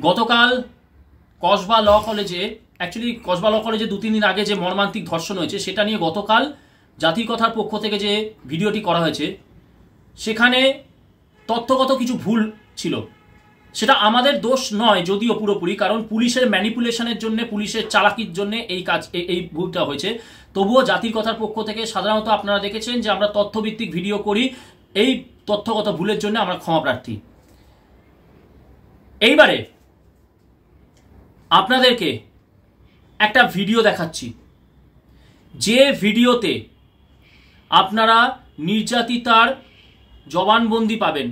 গতকাল কসবা ল কলেজে, অ্যাকচুয়ালি কসবা ল কলেজে 2-3 দিন আগে যে মর্মান্তিক ধর্ষণ হয়েছে সেটা নিয়ে গতকাল জাতির কথার পক্ষ থেকে যে ভিডিওটি করা হয়েছে সেখানে তথ্যগত কিছু ভুল ছিল। সেটা আমাদের দোষ নয় যদিও পুরোপুরি, কারণ পুলিশের ম্যানিপুলেশনের জন্য, পুলিশের চালাকির জন্য এই ভুলটা হয়েছে। তবুও জাতির কথার পক্ষ থেকে সাধারণত আপনারা দেখেছেন যে আমরা তথ্যভিত্তিক ভিডিও করি, এই তথ্যগত ভুলের জন্য আমরা ক্ষমা প্রার্থী। এইবারে আপনাদেরকে একটা ভিডিও দেখাচ্ছি, যে ভিডিওতে আপনারা নির্যাতিতার জবানবন্দি পাবেন।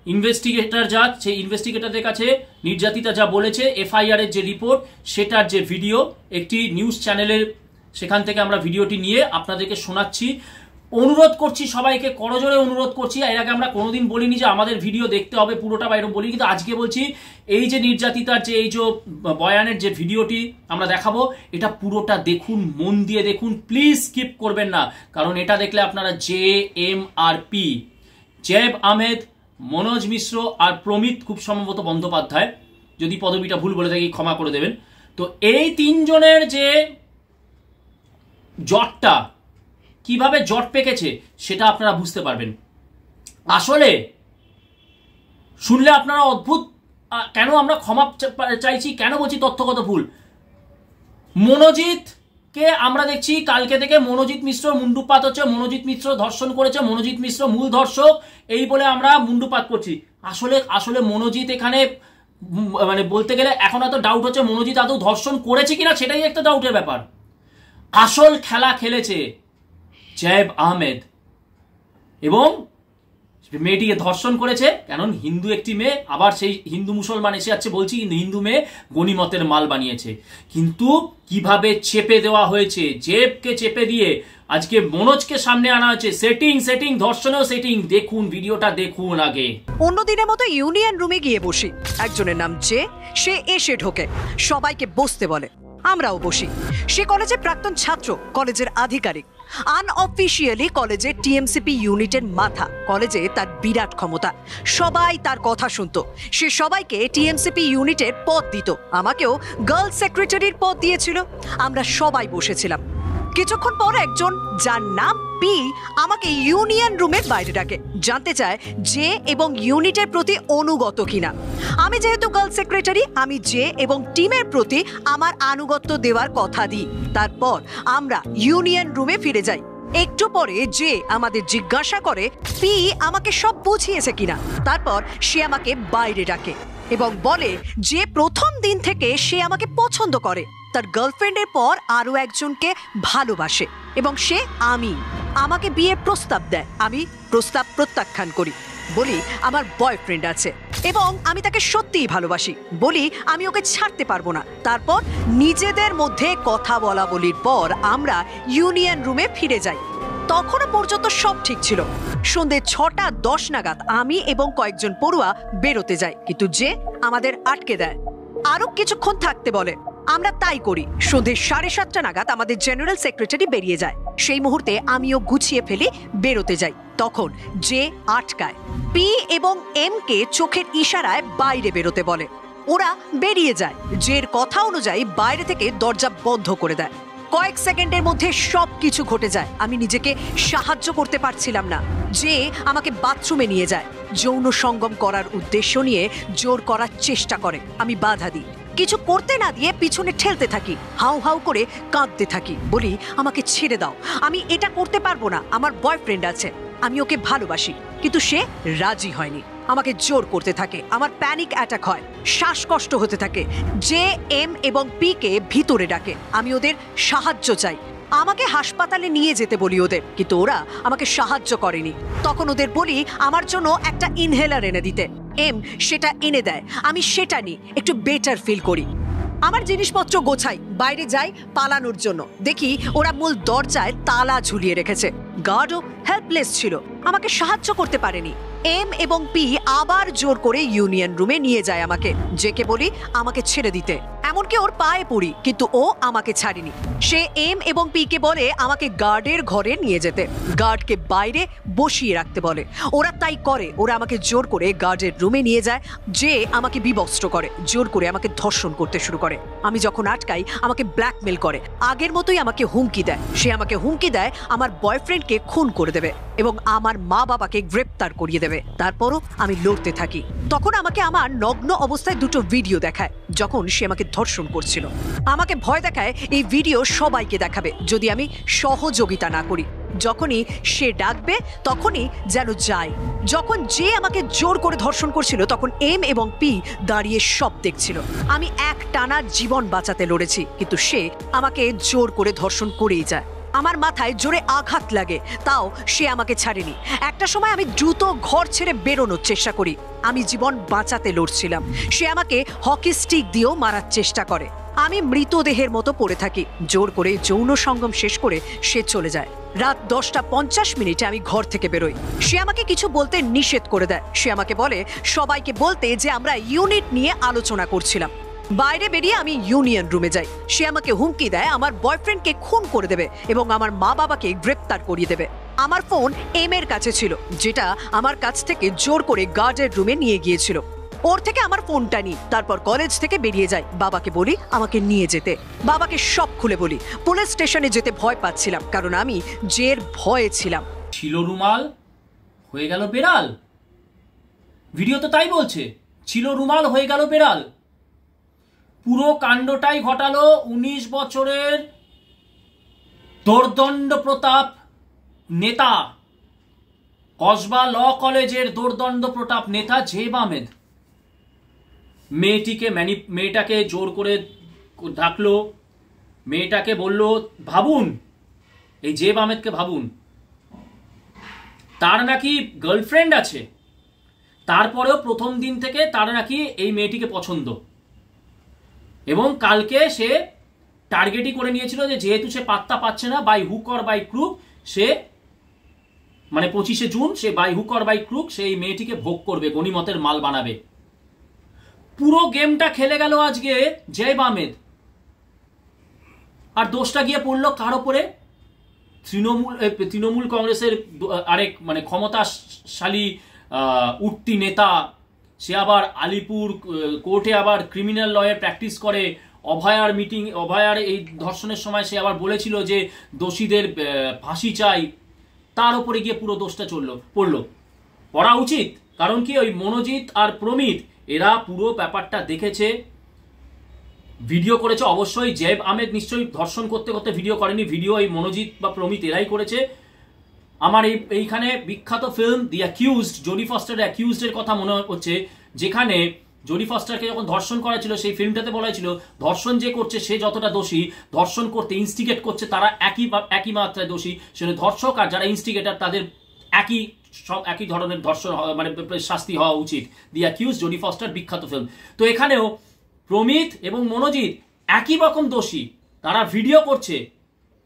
ইনভেস্টিগেটর যা, সেই ইনভেস্টিগেটরদের কাছে নির্যাতিতা যা বলেছে, এফআইআর এর যে রিপোর্ট, সেটার যে ভিডিও, একটি নিউজ চ্যানেলের সেখান থেকে আমরা ভিডিওটি নিয়ে আপনাদেরকে শোনাচ্ছি। অনুরোধ করছি সবাইকে, করজোরে অনুরোধ করছি। এর আগে আমরা কোনোদিন বলিনি যে আমাদের ভিডিও দেখতে হবে পুরোটা, বা এরকম বলি, কিন্তু আজকে বলছি এই যে নির্যাতিতার যে এই যে বয়ানের যে ভিডিওটি আমরা দেখাবো, এটা পুরোটা দেখুন, মন দিয়ে দেখুন, প্লিজ স্কিপ করবেন না। কারণ এটা দেখলে আপনারা JMRP, জেব আহমেদ, মনোজ মিশ্র আর প্রমিত, খুব সম্ভবত বন্দ্যোপাধ্যায়, যদি পদবিটা ভুল বলে থাকি ক্ষমা করে দেবেন। তো এই তিনজনের যে জটটা, কিভাবে জট পেকেছে সেটা আপনারা বুঝতে পারবেন। আসলে শুনলে আপনারা অদ্ভুত, কেন আমরা ক্ষমা চাইছি, কেন বলছি তথ্যগত ভুল। মনোজিৎকে আমরা দেখছি কালকে থেকে মনোজিৎ মিশ্র মুন্ডুপাত হচ্ছে, মনোজিৎ মিশ্র ধর্ষণ করেছে, মনোজিৎ মিশ্র মূল ধর্ষক, এই বলে আমরা মুন্ডুপাত করছি। আসলে মনোজিৎ এখানে মানে বলতে গেলে এখন এত ডাউট হচ্ছে মনোজিৎ আদৌ ধর্ষণ করেছে কিনা, সেটাই একটা ডাউটের ব্যাপার। আসল খেলা খেলেছে জেব আহমেদ এবং মেয়েটিকে ধর্ষণ করেছে, কারণ হিন্দু একটি মেয়ে, আবার সেই হিন্দু মুসলমান এসে যাচ্ছে বলছি হিন্দু মেয়ে গনিমতের মাল বানিয়েছে। কিন্তু কিভাবে চেপে দেওয়া হয়েছে, জেবকে চেপে দিয়ে আজকে মনোজকে সামনে আনা হয়েছে। সেটিং ধর্ষণেও সেটিং। দেখুন ভিডিওটা, দেখুন আগে। অন্যদিনের মতো ইউনিয়ন রুমে গিয়ে বসি, একজনের নাম জে, সে এসে ঢোকে, সবাইকে বসতে বলে, আমরাও বসি। সে কলেজের প্রাক্তন ছাত্র, কলেজের আধিকারিক, আনঅফিসিয়ালি কলেজের টিএমসিপি ইউনিটের মাথা। কলেজে তার বিরাট ক্ষমতা, সবাই তার কথা শুনতো। সে সবাইকে টিএমসিপি ইউনিটের পদ দিত, আমাকেও গার্লস সেক্রেটারির পদ দিয়েছিল। আমরা সবাই বসেছিলাম। কিছুক্ষণ পর একজন, যার নাম পি, আমাকে ইউনিয়ন রুমের বাইরে ডাকে, জানতে চায় যে এবং ইউনিটের প্রতি অনুগত কিনা। আমি যেহেতু গার্লস সেক্রেটারি, আমি জে এবং টিমের প্রতি আমার আনুগত্য দেওয়ার কথা দিই। তারপর আমরা ইউনিয়ন রুমে ফিরে যাই। একটু পরে যে আমাদের জিজ্ঞাসা করে পি আমাকে সব বুঝিয়েছে কিনা। তারপর সে আমাকে বাইরে ডাকে এবং বলে যে প্রথম দিন থেকে সে আমাকে পছন্দ করে, তার গার্লফ্রেন্ডের পর আরো একজনকে ভালোবাসে এবং সে আমাকে বিয়ের প্রস্তাব দেয়। আমি প্রস্তাব প্রত্যাখ্যান করি, বলি আমার বয়ফ্রেন্ড আছে এবং আমি তাকে সত্যিই ভালোবাসি, বলি আমি ওকে ছাড়তে পারবো না। তারপর নিজেদের মধ্যে কথা বলা বলির পর আমরা ইউনিয়ন রুমে ফিরে যাই। তখনও পর্যন্ত সব ঠিক ছিল। সন্ধ্যে 6:10 নাগাদ আমি এবং কয়েকজন পড়ুয়া বেরোতে যাই, কিন্তু যে আমাদের আটকে দেয়, আরো কিছুক্ষণ থাকতে বলে। আমরা তাই করি। সন্ধ্যে 7:30 নাগাদ আমাদের জেনারেল সেক্রেটারি বেরিয়ে যায়। সেই মুহূর্তে আমিও গুছিয়ে ফেলি, বেরোতে যাই। তখন যে আটকায়, পি এবং এম কে চোখের ইশারায় বাইরে বেরোতে বলে। ওরা বেরিয়ে যায়। জের কথা অনুযায়ী বাইরে থেকে দরজা বন্ধ করে দেয়। কয়েক সেকেন্ডের মধ্যে সব কিছু ঘটে যায়। আমি নিজেকে সাহায্য করতে পারছিলাম না। যে আমাকে বাথরুমে নিয়ে যায়, যৌন সঙ্গম করার উদ্দেশ্য নিয়ে জোর করার চেষ্টা করে। আমি বাধা দিই, কিছু করতে না দিয়ে পিছনে ঠেলতে থাকি, হাউ হাউ করে কাঁদতে থাকি, বলি আমাকে ছেড়ে দাও, আমি এটা করতে পারবো না, আমার বয়ফ্রেন্ড আছে, আমি ওকে ভালোবাসি। কিন্তু সে রাজি হয়নি, আমাকে জোর করতে থাকে। আমার প্যানিক অ্যাটাক হয়, শ্বাসকষ্ট হতে থাকে। জে, এম এবং পি কে ভিতরে ডাকে। আমি ওদের সাহায্য চাই, আমাকে হাসপাতালে নিয়ে যেতে বলি ওদের, কিন্তু ওরা আমাকে সাহায্য করেনি। তখন ওদের বলি আমার জন্য একটা ইনহেলার এনে দিতে। এম সেটা এনে দেয়, আমি সেটা নিই, একটু বেটার ফিল করি। আমার জিনিসপত্র গোছাই, বাইরে যাই পালানোর জন্য। দেখি ওরা মূল দরজায় তালা ঝুলিয়ে রেখেছে। গার্ডও হেল্পলেস ছিল, আমাকে সাহায্য করতে পারেনি। এম এবং পি আবার জোর করে ইউনিয়ন রুমে নিয়ে যায় আমাকে। জেকে বলি আমাকে ছেড়ে দিতে। এমনকি ওর পায়ে পড়ি, কিন্তু ও আমাকে ছাড়েনি। সে এম এবং পি কে বলে আমাকে গার্ডের ঘরে নিয়ে যেতে, গার্ডকে বাইরে বসিয়ে রাখতে বলে। ওরা তাই করে। ওরা আমাকে জোর করে গার্ডের রুমে নিয়ে যায়, যে আমাকে বিবস্ত্র করে, জোর করে আমাকে ধর্ষণ করতে শুরু করে। আমি যখন আটকাই আমাকে ব্ল্যাকমেল করে, আগের মতোই আমাকে হুমকি দেয়। সে আমাকে হুমকি দেয় আমার বয়ফ্রেন্ডকে খুন করে দেবে এবং আমার মা বাবাকে গ্রেপ্তার করিয়ে দেবে। তারপরও আমি লড়তে থাকি। তখন আমাকে আমার নগ্ন অবস্থায় দুটো ভিডিও দেখায় যখন সে আমাকে ধর্ষণ করছিল। আমাকে ভয় দেখায় এই ভিডিও সবাইকে দেখাবে যদি আমি সহযোগিতা না করি। যখনই সে ডাকবে তখনই যেন যাই। যখন যে আমাকে জোর করে ধর্ষণ করছিল তখন এম এবং পি দাঁড়িয়ে সব দেখছিল। আমি এক টানা জীবন বাঁচাতে লড়েছি, কিন্তু সে আমাকে জোর করে ধর্ষণ করেই যায়। আমার মাথায় জোরে আঘাত লাগে, তাও সে আমাকে ছাড়েনি। একটা সময় আমি দ্রুত ঘর ছেড়ে বেরোনোর চেষ্টা করি। আমি জীবন বাঁচাতে লড়ছিলাম। সে আমাকে হকি স্টিক দিয়েও মারার চেষ্টা করে। আমি মৃতদেহের মতো পড়ে থাকি। জোর করে যৌন সঙ্গম শেষ করে সে চলে যায়। রাত 10:50 আমি ঘর থেকে বেরোই। সে আমাকে কিছু বলতে নিষেধ করে দেয়। সে আমাকে বলে সবাইকে বলতে যে আমরা ইউনিট নিয়ে আলোচনা করছিলাম। বাইরে বেরিয়ে আমি ইউনিয়ন রুমে যাই। সে আমাকে হুমকি দেয় আমার বয়ফ্রেন্ডকে খুন করে দেবে এবং আমার মা বাবাকে গ্রেপ্তার করিয়ে দেবে। আমার ফোন এম এর কাছে ছিল, যেটা আমার কাছ থেকে জোর করে গার্ডের রুমে নিয়ে গিয়েছিল। ওর থেকে আমার ফোনটা নিই, তারপর কলেজ থেকে বেরিয়ে যাই। বাবাকে বলি আমাকে নিয়ে যেতে। বাবাকে সব খুলে বলি। পুলিশ স্টেশনে যেতে ভয় পাচ্ছিলাম, কারণ আমি জের ভয়ে ছিলাম। ছিল রুমাল, হয়ে গেল বেড়াল। ভিডিও তো তাই বলছে, ছিল রুমাল হয়ে গেল বেড়াল। পুরো কাণ্ডটাই ঘটালো 19 বছরের দোর্দণ্ড প্রতাপ নেতা, কসবা ল কলেজের দোর্দণ্ড প্রতাপ নেতা জেব আহমেদ। মেয়েটাকে জোর করে ডাকলো, মেয়েটাকে বলল ভাবুন, এই জেব আহমেদকে ভাবুন, তার নাকি গার্লফ্রেন্ড আছে, তারপরেও প্রথম দিন থেকে তার নাকি এই মেয়েটিকে পছন্দ, এবং কালকে সে টার্গেটই করে নিয়েছিল যে যেহেতু সে পাত্তা পাচ্ছে না, by hook or by crook সে, মানে 25শে জুন সে by hook or by crook সেই মেয়েটিকে ভোগ করবে, গনিমতের মাল বানাবে। পুরো গেমটা খেলে গেল আজকে জেব আহমেদ। আর দোষটা গিয়ে পড়লো কার ওপরে? তৃণমূল কংগ্রেসের আরেক মানে ক্ষমতাশালী উঠতি নেতা। সে আবার আলিপুর কোর্টে আবার ক্রিমিনাল লয়ে প্র্যাকটিস করে। অভয়ার এই ধর্ষণের সময় সে আবার বলেছিল যে দোষীদের ফাঁসি চাই। তার উপরে গিয়ে পুরো দোষটা পড়া উচিত। কারণ কি, ওই মনোজিৎ আর প্রমিত এরা পুরো ব্যাপারটা দেখেছে, ভিডিও করেছে। অবশ্যই জেব আহমেদ নিশ্চয়ই ধর্ষণ করতে করতে ভিডিও করেনি, ভিডিও এই মনোজিৎ বা প্রমিত এরাই করেছে। আমার এইখানে বিখ্যাত ফিল্ম দি অ্যাকিউজড, জোডি ফস্টারের অ্যাকিউজডের কথা মনে হচ্ছে, যেখানে জোডি ফস্টারকে যখন ধর্ষণ করা ছিল সেই ফিল্মটাতে বলা ছিল ধর্ষণ যে করছে সে যতটা দোষী, ধর্ষণ করতে ইনস্টিগেট করছে তারা একই মাত্রায় দোষী। সেখানে ধর্ষক আর যারা ইনস্টিগেটার তাদের একই ধরনের ধর্ষণ মানে শাস্তি হওয়া উচিত। দি অ্যাকিউজ, জোডি ফস্টার, বিখ্যাত ফিল্ম। তো এখানেও প্রমিত এবং মনোজিৎ একই রকম দোষী, তারা ভিডিও করছে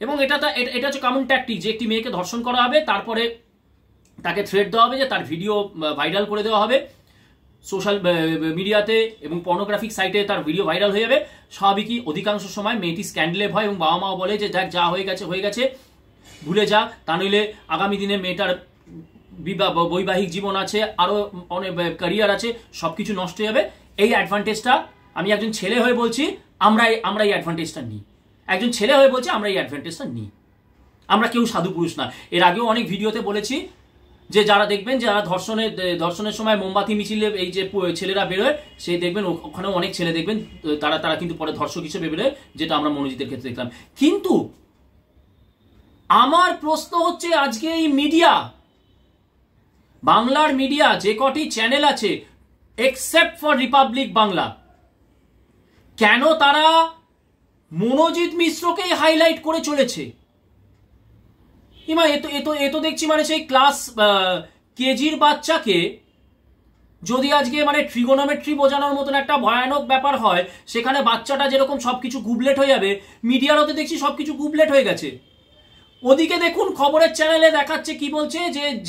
এবং এটা হচ্ছে কমন ট্যাকটিক যে একটি মেয়েকে ধর্ষণ করা হবে, তারপরে তাকে থ্রেট দেওয়া হবে যে তার ভিডিও ভাইরাল করে দেওয়া হবে সোশ্যাল মিডিয়াতে এবং পর্নোগ্রাফিক সাইটে, তার ভিডিও ভাইরাল হয়ে যাবে। স্বাভাবিকই অধিকাংশ সময় মেয়েটি স্ক্যান্ডেলে ভয় এবং বাবা মাও বলে যে দেখ যা হয়ে গেছে ভুলে যা, তা নইলে আগামী দিনে মেয়েটার বৈবাহিক জীবন আছে, আরো অনেক ক্যারিয়ার আছে, সবকিছু নষ্ট হয়ে যাবে। এই অ্যাডভান্টেজটা আমি একজন ছেলে হয়ে বলছি, আমরা এই অ্যাডভান্টেজটা নিই। একজন ছেলে হয়ে বলছি আমরা এই অ্যাডভান্টেজটা নিই। আমরা কেউ সাধু পুরুষ না। এর আগেও অনেক ভিডিওতে বলেছি যে যারা দেখবেন যারা ধর্ষণের সময় মোমবাতি মিছিলে এই যে ছেলেরা বেরোয়, সে দেখবেন ওখানেও অনেক ছেলে দেখবেন তারা কিন্তু পরে ধর্ষক হিসেবে বেরোয়, যেটা আমরা মনোজিতের ক্ষেত্রে দেখলাম। কিন্তু আমার প্রশ্ন হচ্ছে আজকে এই মিডিয়া, বাংলার মিডিয়া যে কটি চ্যানেল আছে এক্সেপ্ট ফর রিপাবলিক বাংলা, কেন তারা মনোজিৎ মিশ্রকেই হাইলাইট করে চলেছে? এতো দেখছি মানে সেই ক্লাস কেজির বাচ্চাকে যদি আজকে মানে ট্রিগোনোমেট্রি বোঝানোর মতন একটা ভয়ানক ব্যাপার হয়, সেখানে বাচ্চাটা যেরকম সবকিছু গুবলেট হয়ে যাবে, মিডিয়ারও তো দেখছি সবকিছু গুবলেট হয়ে গেছে। ওদিকে দেখুন খবরের চ্যানেলে দেখাচ্ছে কি বলছে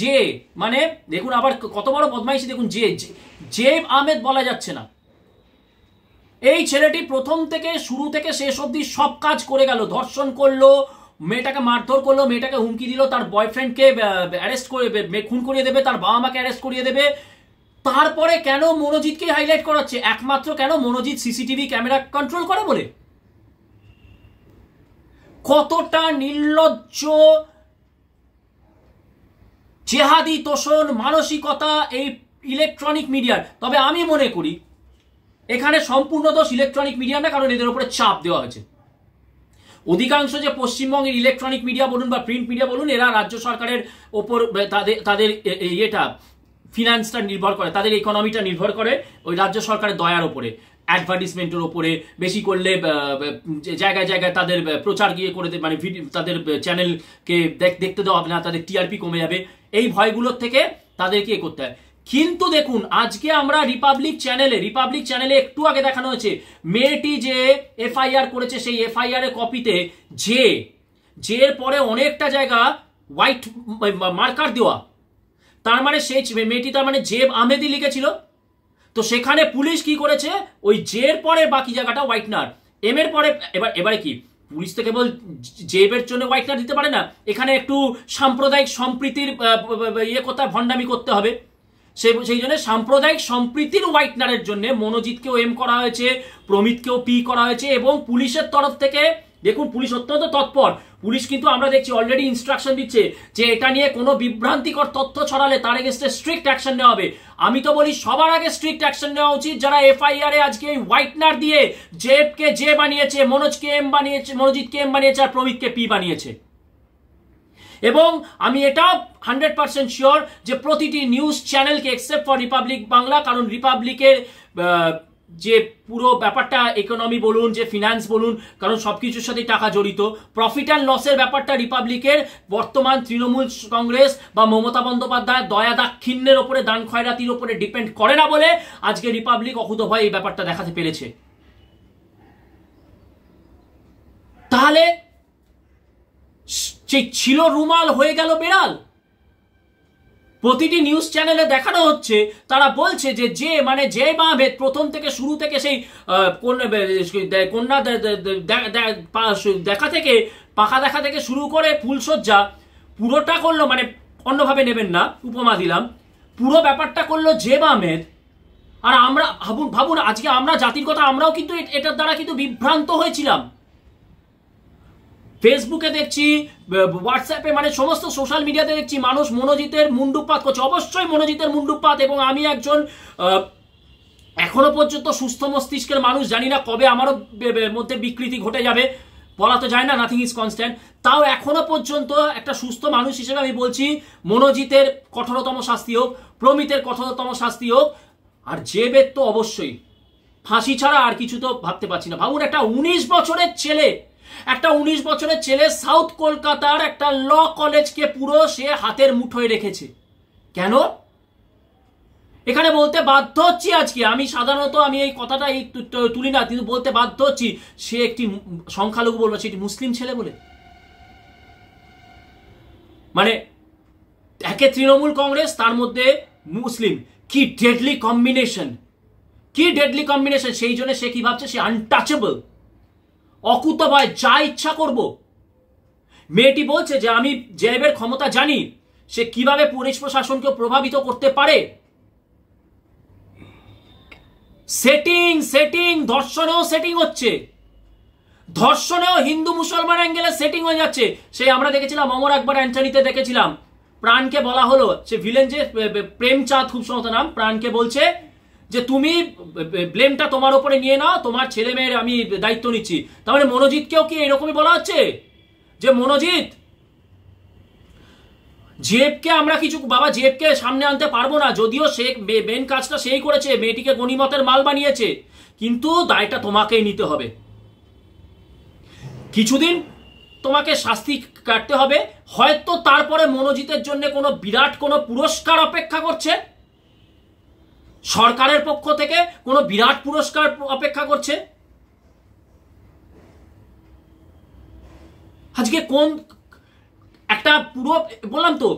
যে মানে দেখুন আবার কত বড় বদমাইশি, দেখুন জেব আহমেদ বলা যাচ্ছে না। এই ছেলেটি প্রথম থেকে শুরু থেকে শেষ অবধি সব কাজ করে গেল, ধর্ষণ করলো, মেয়েটাকে মারধর করলো, মেয়েটাকে হুমকি দিল, তার বয়ফ্রেন্ডকে অ্যারেস্ট করে খুন করিয়ে দেবে, তার বাবা মাকে অ্যারেস্ট করিয়ে দেবে। তারপরে কেন মনোজিৎকে হাইলাইট করাচ্ছে? একমাত্র কেন মনোজিৎ সিসিটিভি ক্যামেরা কন্ট্রোল করে বলে? কতটা নির্লজ্জ, জেহাদি তোষণ মানসিকতা এই ইলেকট্রনিক মিডিয়ার। তবে আমি মনে করি এখানে সম্পূর্ণ দোষ ইলেকট্রনিক মিডিয়া না, কারণ এদের উপরে চাপ দেওয়া হয়েছে। অধিকাংশ যে পশ্চিমবঙ্গের ইলেকট্রনিক মিডিয়া বলুন বা প্রিন্ট মিডিয়া বলুন, এরা রাজ্য সরকারের ওপর তাদের ইয়েটা ফিনান্সটা নির্ভর করে, তাদের ইকোনমিটা নির্ভর করে ওই রাজ্য সরকারের দয়ার ওপরে, অ্যাডভার্টিসমেন্টের ওপরে। বেশি করলে জায়গায় জায়গায় তাদের প্রচার গিয়ে করে দেবে, মানে তাদের চ্যানেলকে দেখতে দেওয়া হবে না, তাদের টিআরপি কমে যাবে, এই ভয়গুলোর থেকে তাদেরকে করতে হয়। কিন্তু দেখুন আজকে আমরা রিপাবলিক চ্যানেলে একটু আগে দেখানো হয়েছে মেয়েটি যে এফআইআর করেছে, সেই এফআইআর এর কপিতে এর পরে অনেকটা জায়গা হোয়াইট মার্কার দেওয়া, তার মানে সেই মেয়েটি তার মানে জেব আহমেদি লিখেছিল। তো সেখানে পুলিশ কি করেছে, ওই জের পরে বাকি জায়গাটা হোয়াইটনার, এম এর পরে এবারে কি পুলিশ তো কেবল জেবের জন্য হোয়াইটনার দিতে পারে না, এখানে একটু সাম্প্রদায়িক সম্প্রীতির কোথায় ভণ্ডামি করতে হবে, সেই জন্য সাম্প্রদায়িক সম্প্রীতির হোয়াইটনারের জন্য মনোজিৎকেও এম করা হয়েছে, প্রমিতকেও পি করা হয়েছে। এবং পুলিশের তরফ থেকে দেখুন পুলিশ অত্যন্ত তৎপর, পুলিশ কিন্তু আমরা দেখছি অলরেডি ইনস্ট্রাকশন দিচ্ছে যে এটা নিয়ে কোনো বিভ্রান্তিকর তথ্য ছড়ালে তার এগেইনস্টে স্ট্রিক্ট অ্যাকশন নেওয়া হবে। আমি তো বলি সবার আগে স্ট্রিক্ট অ্যাকশন নেওয়া উচিত যারা এফআইআর এ আজকে হোয়াইটনার দিয়ে জেবকে জে বানিয়েছে, মনোজকে এম বানিয়েছে, মনোজিৎকে এম বানিয়েছে আর প্রমিতকে পি বানিয়েছে। এবং আমি এটাও 100% শিওর যে প্রতিটি নিউজ চ্যানেলকে এক্সেপ্ট ফর রিপাবলিক বাংলা, কারণ রিপাবলিকের যে পুরো ব্যাপারটা ইকোনমি বলুন যে ফিনান্স বলুন, কারণ সবকিছুর সাথে টাকা জড়িত, প্রফিট অ্যান্ড লসের ব্যাপারটা রিপাবলিকের বর্তমান তৃণমূল কংগ্রেস বা মমতা বন্দ্যোপাধ্যায় দয়া দাক্ষিণ্যের ওপরে, দান খয়রাতির ওপরে ডিপেন্ড করে না বলে আজকে রিপাবলিক অকুতোভয় এই ব্যাপারটা দেখাতে পেরেছে। তাহলে ছিল রুমাল হয়ে গেল বেড়াল। প্রতিটি নিউজ চ্যানেলে দেখানো হচ্ছে, তারা বলছে যে মানে জেব আহমেদ প্রথম থেকে শুরু থেকে সেই কন্যা দেখা থেকে পাখা দেখা থেকে শুরু করে ফুলসজ্জা পুরোটা করলো, মানে অন্যভাবে নেবেন না, উপমা দিলাম, পুরো ব্যাপারটা করলো জেব আহমেদ। আর আমরা ভাবুন আজকে আমরা জাতির কথা, আমরাও কিন্তু এটার দ্বারা কিন্তু বিভ্রান্ত হয়েছিলাম। ফেসবুকে দেখছি, হোয়াটসঅ্যাপে, মানে সমস্ত সোশ্যাল মিডিয়াতে দেখছি মানুষ মনোজিতের মুন্ডুপাত করছে। অবশ্যই মনোজিতের মুন্ডুপাত, এবং আমি একজন এখনো পর্যন্ত সুস্থ মস্তিষ্কের মানুষ, জানি না কবে আমারও মধ্যে বিকৃতি ঘটে যাবে, বলা তো যায় না, নাথিং ইজ কনস্ট্যান্ট। তাও এখনো পর্যন্ত একটা সুস্থ মানুষ হিসেবে আমি বলছি মনোজিতের কঠোরতম শাস্তি হোক, প্রমিতের কঠোরতম শাস্তি হোক, আর জেবের তো অবশ্যই ফাঁসি ছাড়া আর কিছু তো ভাবতে পারছি না। ভাবুন একটা 19 বছরের ছেলে সাউথ কলকাতার একটা ল কলেজকে পুরো সে হাতের মুঠোয় রেখেছে। কেন? এখানে বলতে বাধ্য হচ্ছি আজকে, আমি সাধারণত আমি এই কথাটা তুলি না, কিন্তু বলতে বাধ্য হচ্ছি সে একটি সংখ্যালঘু বলবো, সেটি মুসলিম ছেলে বলে। মানে একে তৃণমূল কংগ্রেস, তার মধ্যে মুসলিম, কি ডেডলি কম্বিনেশন, সেই জন্য সে কি ভাবছে সে আনটাচেবল, অকুতোভয় যা ইচ্ছা করব। মেয়েটি বলছে যে আমি জেবের ক্ষমতা জানি, সে কিভাবে পুলিশ প্রশাসনকে প্রভাবিত করতে পারে। সেটিং ধর্ষণেও সেটিং হচ্ছে, ধর্ষণেও হিন্দু মুসলমান অ্যাঙ্গেলে সেটিং হয়ে যাচ্ছে। সেই আমরা দেখেছিলাম অমর আকবর অ্যান্টনিতে দেখেছিলাম, প্রাণকে বলা হলো, সে ভিলেন যে প্রেমচাঁদ খুব সম্ভবত নাম, প্রাণকে বলছে যে তুমি ব্লেমটা তোমার উপরে নিয়ে নাও, তোমার ছেলে মেয়ের আমি দায়িত্ব নিচ্ছি। তার মানে মনোজিৎকেও কি এরকমই বলা হচ্ছে যে মনোজিৎ জেবকে আমরা কিছু, বাবা জেবকে সামনে আনতে পারবো না, যদিও সে মেন কাজটা সেই করেছে, মেয়েটিকে গনিমতের মাল বানিয়েছে, কিন্তু দায়টা তোমাকেই নিতে হবে, কিছুদিন তোমাকে শাস্তি কাটতে হবে। হয়তো তারপরে মনোজিতের জন্য কোনো বিরাট কোনো পুরস্কার অপেক্ষা করছে, সরকারের পক্ষ থেকে কোনো বিরাট পুরস্কার অপেক্ষা করছে। আজকে কোন একটা পুরো বললাম তো,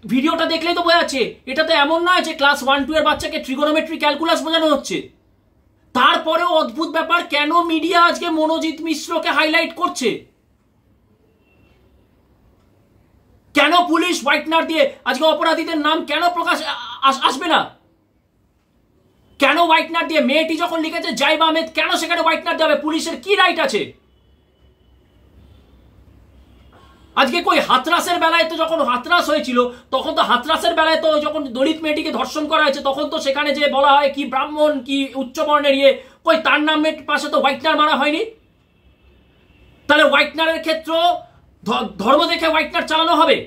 ভিডিওটা দেখলেই তো বোঝা যাচ্ছে, এটা তো এমন নয় যে ক্লাস 1-2 এর বাচ্চাকে ট্রিগোনোমেট্রি ক্যালকুলাস বোঝানো হচ্ছে। তারপরেও অদ্ভুত ব্যাপার, কেন মিডিয়া আজকে মনোজিৎ মিশ্রকে হাইলাইট করছে? কেন পুলিশ হোয়াইটনার দিয়ে আজকে অপরাধীদের নাম কেন প্রকাশ আসবে না? কেন হোয়াইটনার দিয়ে? মেয়েটি যখন লিখেছে জাইবা আহমেদ, কেন সেখানে হোয়াইটনার দেবে? পুলিশের কি রাইট আছে? আজকে কই হাতরাসের বেলায় তো, যখন হাতরাস হয়েছিল তখন তো, হাতরাসের বেলায় তো যখন দলিত মেয়েটিকে ধর্ষণ করা হয়েছে তখন তো সেখানে যে বলা হয় কি ব্রাহ্মণ কি উচ্চবর্ণের ইয়ে, কই তার নামের পাশে তো হোয়াইটনার মারা হয়নি। তাহলে হোয়াইটনারের ক্ষেত্র ধর্ম দেখে হোয়াইটনার চালানো হবে?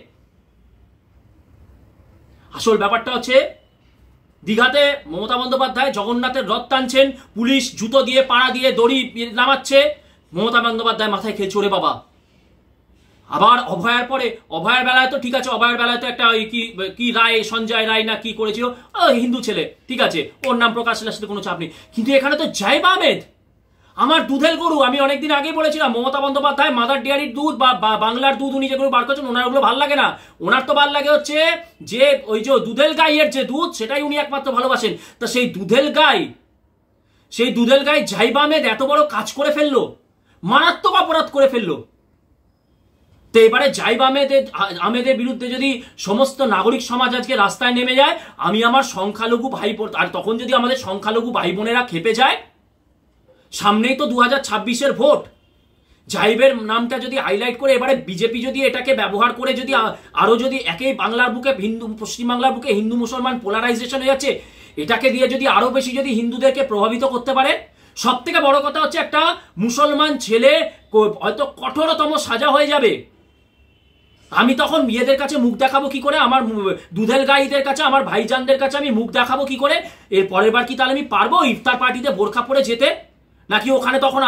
আসল ব্যাপারটা হচ্ছে দীঘাতে মমতা বন্দ্যোপাধ্যায় জগন্নাথের রথ টানছেন, পুলিশ জুতো দিয়ে পাড়া দিয়ে দড়ি নামাচ্ছে, মমতা বন্দ্যোপাধ্যায় মাথায় খেলছে ওরে বাবা। আবার অভয়ার পরে, অভয়ার বেলায় তো ঠিক আছে, অভয়ার বেলায় তো একটা ওই কি রায়, সঞ্জয় রায় না কি করেছিল, হিন্দু ছেলে, ঠিক আছে, ওর নাম প্রকাশের সাথে কোনো চাপ নেই। কিন্তু এখানে তো জাইবা আহমেদ, আমার দুধের গরু। আমি অনেকদিন আগে বলেছিলাম মমতা বন্দ্যোপাধ্যায় মাদার ডেয়ারির দুধ বা বাংলার দুধ উনি যেগুলো বার করছেন ওনার ওগুলো ভালো লাগে না। ওনার তো ভালো লাগে হচ্ছে যে ওই যে দুধেল গাইয়ের যে দুধ, সেটাই উনি একমাত্র ভালোবাসেন। তা সেই দুধেল গাই জাইবা আহমেদ এত বড় কাজ করে ফেললো, মারাত্মক অপরাধ করে ফেললো। তো এবারে জাইবা আহমেদের বিরুদ্ধে যদি সমস্ত নাগরিক সমাজ আজকে রাস্তায় নেমে যায়, আমি আমার সংখ্যালঘু ভাই, আর তখন যদি আমাদের সংখ্যালঘু ভাই বোনেরা খেপে যায়, সামনেই তো 2026-এর ভোট, জাইবের নামটা যদি হাইলাইট করে এবারে বিজেপি যদি এটাকে ব্যবহার করে যদি আরো যদি একেই বাংলার বুকে পশ্চিমবাংলার বুকে হিন্দু মুসলমান পোলারাইজেশন হয়ে যাচ্ছে, এটাকে দিয়ে যদি আরো বেশি যদি হিন্দুদেরকে প্রভাবিত করতে পারে, সব থেকে বড় কথা হচ্ছে একটা মুসলমান ছেলে হয়তো কঠোরতম সাজা হয়ে যাবে। আমি তখন মেয়েদের কাছে মুখ দেখাবো কি করে? আমার দুধেল গাইদের কাছে, আমার ভাইজানদের কাছে আমি মুখ দেখাবো কি করে? এর পরের বার কি তাহলে আমি পারবো ইফতার পার্টিতে বোরখা পরে যেতে? নাকি ওখানে তখন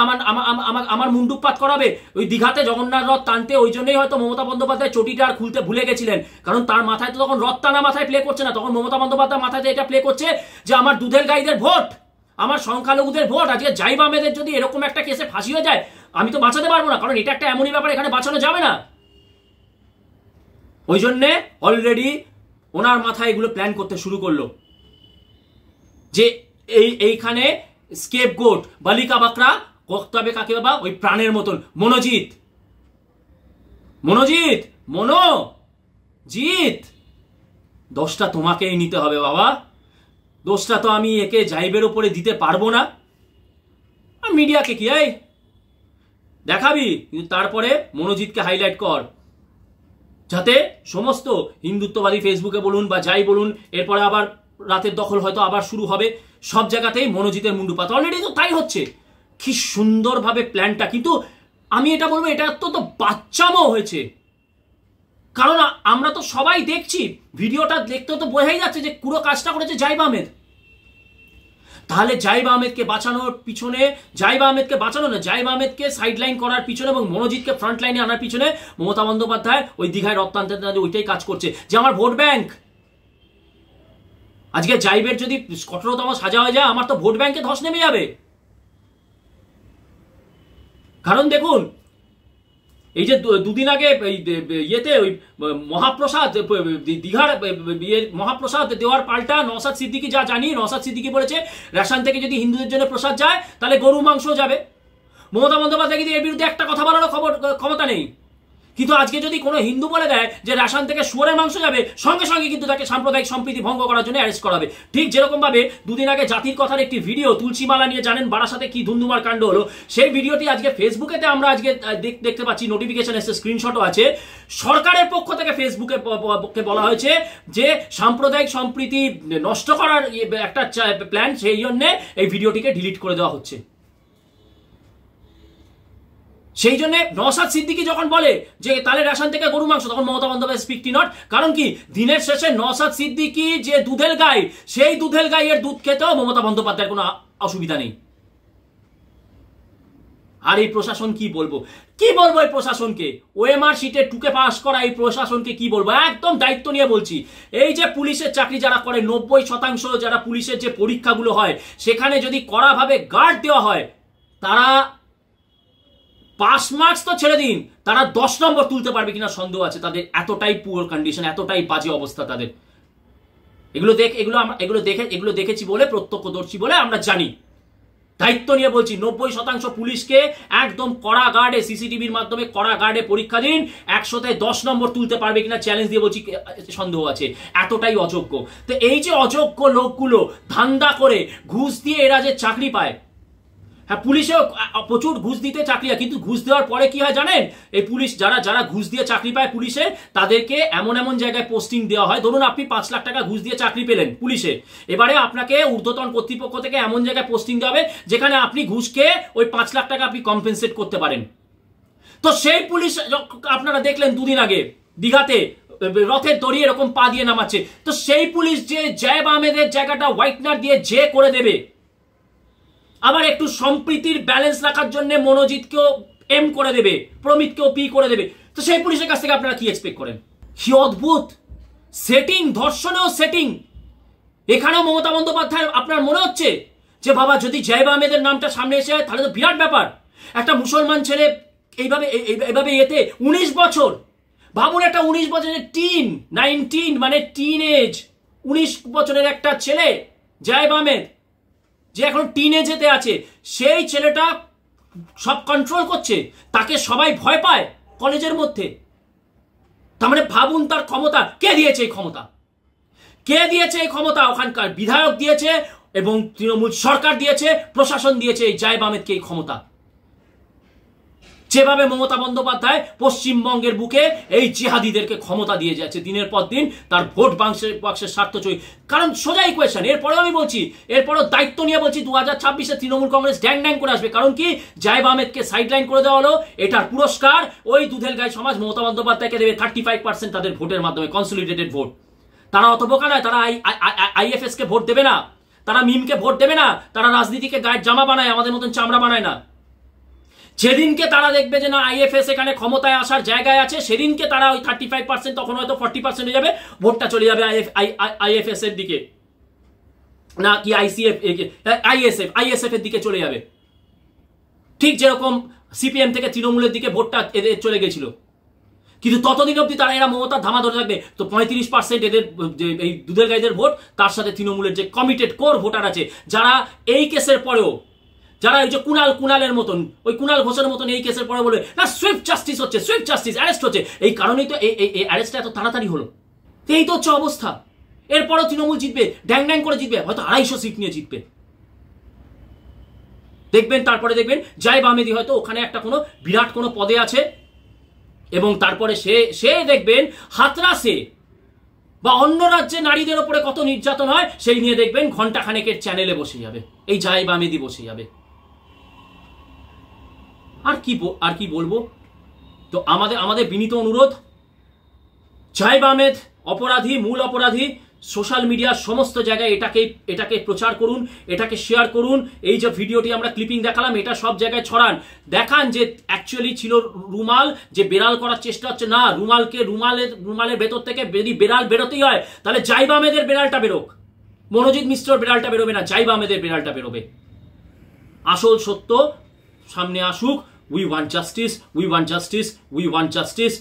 আমার মুন্ডুকপাত করাবে? ওই দীঘাতে জগন্নাথ রথ টানতে ওই জন্যই হয়তো মমতা বন্দ্যোপাধ্যায় চটিটা আর খুলতে ভুলে গেছিলেন, কারণ তার মাথায় তো তখন রথ টানা মাথায় প্লে করছে না, তখন মমতা বন্দ্যোপাধ্যায় মাথায় এটা প্লে করছে যে আমার দুধেল গাইদের ভোট, আমার সংখ্যালঘুদের ভোট। আজকে জাইবা আহমেদের যদি এরকম একটা কেসে ফাঁসি হয়ে যায়, আমি তো বাঁচাতে পারবো না, কারণ এটা একটা এমনই ব্যাপার, এখানে বাঁচানো যাবে না। ওই জন্যে অলরেডি ওনার মাথায় এগুলো প্ল্যান করতে শুরু করলো যে এইখানে স্কেপগোট বালিকা বাকরা করতে হবে কাকে বাবা? ওই প্রাণের মতন মনোজিৎ, দোষটা তোমাকেই নিতে হবে বাবা, দোষটা তো আমি একে জাইবের উপরে দিতে পারবো না। আর মিডিয়াকে কি দেখাবি, কিন্তু তারপরে মনোজিৎকে হাইলাইট কর, যাতে সমস্ত হিন্দুত্ববাদী ফেসবুকে বলুন বা যাই বলুন, এরপরে আবার রাতের দখল হয়তো আবার শুরু হবে, সব জায়গাতেই মনোজিতের মুন্ডুপাত। অলরেডি তো তাই হচ্ছে। কি সুন্দরভাবে প্ল্যানটা, কিন্তু আমি এটা বলবো এটা তো বাচ্চামো হয়েছে, কারণ আমরা তো সবাই দেখছি, ভিডিওটা দেখতে তো বোঝাই যাচ্ছে যে পুরো কাজটা করেছে জাইবা আহমেদ। তাহলে জাইবা আহমেদকে বাঁচানোর পিছনে, জাইবা আহমেদকে সাইডলাইন করার পিছনে এবং মনোজিৎকে ফ্রন্ট লাইনে আনার পিছনে মমতা বন্দ্যোপাধ্যায় ওই দীঘায় রথ টানতে ওইটাই কাজ করছে, যে আমার ভোট ব্যাংক। আজকে জাইবের যদি কঠোরতম সাজা হয়ে যায়, আমার তো ভোট ব্যাংকে ধস নেমে যাবে। কারণ দেখুন, এই যে দুদিন আগে ইয়েতে ওই মহাপ্রসাদ, দীঘার মহাপ্রসাদ দেওয়ার পাল্টা নওশাদ সিদ্দিকী যা জানি, নওশাদ সিদ্দিকী বলেছে রেশন থেকে যদি হিন্দুদের জন্য প্রসাদ যায় তাহলে গরু মাংস যাবে। মমতা বন্দ্যোপাধ্যায় কিন্তু এর বিরুদ্ধে একটা কথা বলারও ক্ষমতা নেই। কিন্তু আজকে যদি কোনো হিন্দু বলে দেয় যে রেশন থেকে শুয়োরের মাংস যাবে, সঙ্গে সঙ্গে কিন্তু তাকে সাম্প্রদায়িক সম্প্রীতি ভঙ্গ করার জন্য অ্যারেস্ট করা হবে। ঠিক যেরকম ভাবে দুদিন আগে জাতির কথার একটি ভিডিও তুলসীমালা নিয়ে জানেন বারাসাতে কি ধুন্ধুমার কাণ্ড হলো, সেই ভিডিওটি আজকে ফেসবুকেতে আমরা আজকে দেখতে পাচ্ছি, নোটিফিকেশন এসে, স্ক্রিনশটও আছে। সরকারের পক্ষ থেকে ফেসবুকে পক্ষে বলা হয়েছে যে সাম্প্রদায়িক সম্প্রীতি নষ্ট করার একটা প্ল্যান, সেই জন্য এই ভিডিওটিকে ডিলিট করে দেওয়া হচ্ছে। সেই জন্য নওশাদ সিদ্দিকী যখন বলে যে তাহলে রেশন থেকে গরু মাংস, তখন মমতা বন্দ্যোপাধ্যায় স্পিক নট। কারণ কি, দিনের শেষে নওশাদ সিদ্দিকী যে দুধেল গাই, সেই দুধেল গাইয়ের দুধ খেতেও মমতা বন্দ্যোপাধ্যায়ের কোনো অসুবিধা নেই। আর এই প্রশাসন কি বলবো এই প্রশাসনকে, ওএমআর শিটে টুকে পাস করা এই প্রশাসনকে কি বলবো? একদম দায়িত্ব নিয়ে বলছি। এই যে পুলিশের চাকরি যারা করে, 90% যারা পুলিশের যে পরীক্ষাগুলো হয় সেখানে যদি কড়াভাবে গার্ড দেওয়া হয়, তারা 5 মার্কস তো ছেড়ে দিন, তারা 10 নম্বর তুলতে পারবে কিনা সন্দেহ আছে। তাদের এতটাই পুয়ার কন্ডিশন, এতটাই বাজে অবস্থা তাদের। এগুলো দেখেছি বলে, প্রত্যক্ষদর্শী বলে আমরা জানি। দায়িত্ব নিয়ে বলছি, 90% পুলিশকে একদম কড়া গার্ডে, সিসিটিভির মাধ্যমে কড়া গার্ডে পরীক্ষা দিন, 100তে 10 নম্বর তুলতে পারবে কিনা চ্যালেঞ্জ দিয়ে বলছি, সন্দেহ আছে, এতটাই অযোগ্য। তো এই যে অযোগ্য লোকগুলো ধান্দা করে ঘুষ দিয়ে এরা যে চাকরি পায়, হ্যাঁ পুলিশেও প্রচুর ঘুষ দিতে চাকরি হয়, কিন্তু ঘুষ দেওয়ার পরে কি হয় জানেন, এই পুলিশ যারা ঘুষ দিয়ে চাকরি পায় পুলিশে, তাদেরকে এমন এমন জায়গায় পোস্টিং দেওয়া হয়। ধরুন আপনি 5 লাখ টাকা ঘুষ দিয়ে চাকরি পেলেন পুলিশে, এবারে আপনাকে ঊর্ধ্বতন কর্তৃপক্ষ থেকে এমন জায়গায় পোস্টিং দেওয়া হবে যেখানে আপনি ঘুষকে ওই 5 লাখ টাকা আপনি কম্পেনসেট করতে পারেন। তো সেই পুলিশ আপনারা দেখলেন দুদিন আগে দীঘাতে রথের দড়ি এরকম পা দিয়ে নামাচ্ছে, তো সেই পুলিশ যে জায়েব আহমেদের জায়গাটা হোয়াইটনার দিয়ে যে করে দেবে, আবার একটু সম্প্রীতির ব্যালেন্স রাখার জন্য মনোজিৎকেও এম করে দেবে, প্রমিতকেও পি করে দেবে, তো সেই পুলিশের কাছ থেকে আপনারা কি এক্সপেক্ট করেন? কি অদ্ভুত সেটিং, ধর্ষণেও সেটিং। এখানেও মমতা বন্দ্যোপাধ্যায় আপনার মনে হচ্ছে যে বাবা যদি জায়েব আহমেদের নামটা সামনে এসে যায় তাহলে তো বিরাট ব্যাপার, একটা মুসলমান ছেলে এইভাবে এতে 19 বছর, ভাবুন একটা 19 বছরের টিন, 19 মানে টিন এজ, 19 বছরের একটা ছেলে জায়েব আহমেদ যে এখন টিনেজেতে আছে, সেই ছেলেটা সব কন্ট্রোল করছে, তাকে সবাই ভয় পায় কলেজের মধ্যে। তার মানে ভাবুন তার ক্ষমতা, কে দিয়েছে এই ক্ষমতা? কে দিয়েছে এই ক্ষমতা? ওখানকার বিধায়ক দিয়েছে এবং তৃণমূল সরকার দিয়েছে, প্রশাসন দিয়েছে এই জায়েব আহমেদকে এই ক্ষমতা। যেভাবে মমতা বন্দ্যোপাধ্যায় পশ্চিমবঙ্গের বুকে এই জিহাদিদেরকে ক্ষমতা দিয়ে যাচ্ছে দিনের পর দিন, তার ভোট বাক্সের স্বার্থ চই। কারণ সোজা ইকুয়েশন, এরপরেও আমি বলছি, এরপরও দায়িত্ব নিয়ে বলছি, 2026-এ তৃণমূল কংগ্রেস ড্যাং ড্যাং করে আসবে। কারণ কি, জায়েব আহমেদকে সাইডলাইন করে দেওয়া হলো, এটার পুরস্কার ওই দুধেল গাই সমাজ মমতা বন্দ্যোপাধ্যায়কে দেবে 35% তাদের ভোটের মাধ্যমে, কনসলিডেটেড ভোট। তারা অত বোকা নয়, তারা আইএফএস কে ভোট দেবে না, তারা মিমকে ভোট দেবে না, তারা রাজনীতিকে গায়ের জামা বানায়, আমাদের মতন চামড়া বানায় না। যেদিনকে তারা দেখবে যে না আইএফএস এখানে ক্ষমতায় আসার জায়গায় আছে, সেদিনকে তারা ওই 35%, তখন হয়তো 40% হয়ে যাবে, ভোটটা চলে যাবে আইএফএস এর দিকে, না কি আইএসএফ এর দিকে চলে যাবে। ঠিক যেরকম সিপিএম থেকে তৃণমূলের দিকে ভোটটা এদের চলে গেছিল, কিন্তু ততদিন অবধি তারা এরা মমতার ধামা ধরে থাকবে। তো 35% এদের এই দুধের গাইদের ভোট, তার সাথে তৃণমূলের যে কমিটেড কোর ভোটার আছে, যারা এই কেসের পরেও, যারা ওই যে কুণালের মতন, ওই কুণাল ঘোষের মতন এই কেসের পরে বলে না সুইফট জাস্টিস হচ্ছে, সুইফট জাস্টিস, অ্যারেস্ট হচ্ছে, এই কারণেই তো এই অ্যারেস্টটা এত তাড়াতাড়ি হলো। এই তো হচ্ছে অবস্থা। এরপরও তৃণমূল জিতবে, ড্যাং ড্যাং করে জিতবে, হয়তো 250 সিট নিয়ে জিতবে। দেখবেন তারপরে দেখবেন জায়েব আহমেদি হয়তো ওখানে একটা কোনো বিরাট কোনো পদে আছে, এবং তারপরে সে দেখবেন হাতরাসে বা অন্য রাজ্যে নারীদের ওপরে কত নির্যাতন হয় সেই নিয়ে দেখবেন ঘন্টাখানেকের চ্যানেলে বসে যাবে এই জায়েব আহমেদি, বসে যাবে। আর কি বলবো? তো আমাদের বিনীত অনুরোধ, জায়েব আহমেদ অপরাধী, মূল অপরাধী। সোশ্যাল মিডিয়ার সমস্ত জায়গায় এটাকে প্রচার করুন, এটাকে শেয়ার করুন। এই যে ভিডিওটি আমরা ক্লিপিং দেখালাম, এটা সব জায়গায় ছড়ান, দেখান যে অ্যাকচুয়ালি ছিল রুমাল, যে বেড়াল করার চেষ্টা হচ্ছে না, রুমালের ভেতর থেকে যদি বেড়াল বেরোতেই হয় তাহলে জায়েব আহমেদের বেড়ালটা বেরোক, মনোজিৎ মিশ্রর বেড়ালটা বেরোবে না, জায়েব আহমেদের বেড়ালটা বেরোবে। আসল সত্য সামনে আসুক। We want justice, we want justice, we want justice.